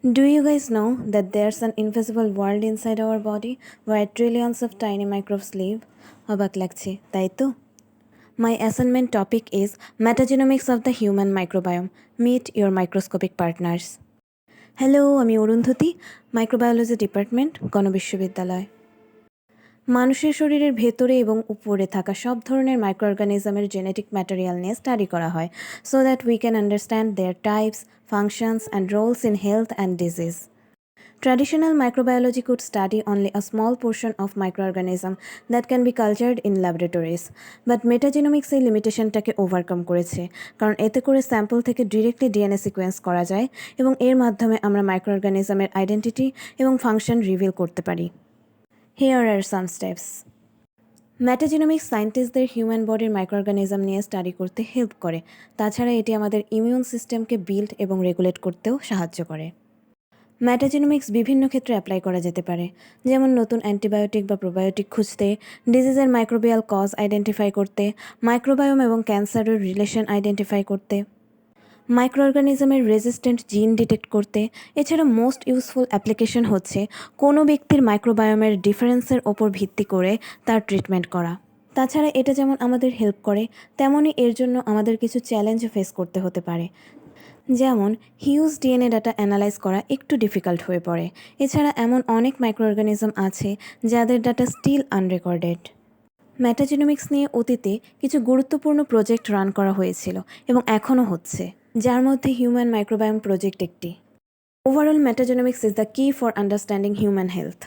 Do you guys know that there's an invisible world inside our body where trillions of tiny microbes live? অবাক লাগছে, তাই তো? My assignment topic is Metagenomics of the Human Microbiome. Meet your microscopic partners. Hello, আমি Arundhati, microbiology department, গণবিশ্ববিদ্যালয়। মানুষের শরীরের ভেতরে এবং উপরে থাকা সব ধরনের মাইক্রোঅর্গানিজমের জেনেটিক ম্যাটেরিয়াল নিয়ে স্টাডি করা হয় so that we can understand their types, functions, and roles in health and disease. Traditional microbiology could study only a small portion of microorganism that can be cultured in laboratories. But metagenomics এই লিমিটেশনটাকে overcome করেছে, কারণ এতে করে sample থেকে directly DNA sequence করা যায় এবং এর মাধ্যমে আমরা মাইক্রোঅর্গানিজমের আইডেন্টিটি এবং ফাংশন রিভিল করতে পারি। Here are some steps. Metagenomics সায়েন্টিস্টদের হিউম্যান বডির মাইক্রোঅর্গানিজম নিয়ে স্টাডি করতে হেল্প করে। তাছাড়া এটি আমাদের ইমিউন সিস্টেমকে বিল্ড এবং রেগুলেট করতেও সাহায্য করে। ম্যাটাজেনোমিক্স বিভিন্ন ক্ষেত্রে অ্যাপ্লাই করা যেতে পারে, যেমন নতুন অ্যান্টিবায়োটিক বা প্রোবায়োটিক খুঁজতে, ডিজিজের মাইক্রোবিয়াল কজ আইডেন্টিফাই করতে, মাইক্রোবায়োম এবং ক্যান্সারের রিলেশন আইডেন্টিফাই করতে, মাইক্রোঅর্গানিজমের রেজিস্ট্যান্ট জিন ডিটেক্ট করতে। এছাড়া মোস্ট ইউজফুল অ্যাপ্লিকেশন হচ্ছে কোনো ব্যক্তির মাইক্রোবায়োমের ডিফারেন্সের ওপর ভিত্তি করে তার ট্রিটমেন্ট করা। তাছাড়া এটা যেমন আমাদের হেল্প করে, তেমনই এর জন্য আমাদের কিছু চ্যালেঞ্জ ফেস করতে হতে পারে, যেমন হিউজ ডিএনএ ডাটা অ্যানালাইজ করা একটু ডিফিকাল্ট হয়ে পড়ে। এছাড়া এমন অনেক মাইক্রোঅর্গানিজম আছে যাদের ডাটা স্টিল আনরেকর্ডেড। ম্যাটাজেনোমিক্স নিয়ে অতীতে কিছু গুরুত্বপূর্ণ প্রজেক্ট রান করা হয়েছিল এবং এখনও হচ্ছে, যার মধ্যে হিউম্যান মাইক্রোবায়োম প্রজেক্ট একটি। ওভারঅল ম্যাটাজেনোমিক্স ইজ দ্য কি ফর আন্ডারস্ট্যান্ডিং হিউম্যান হেলথ।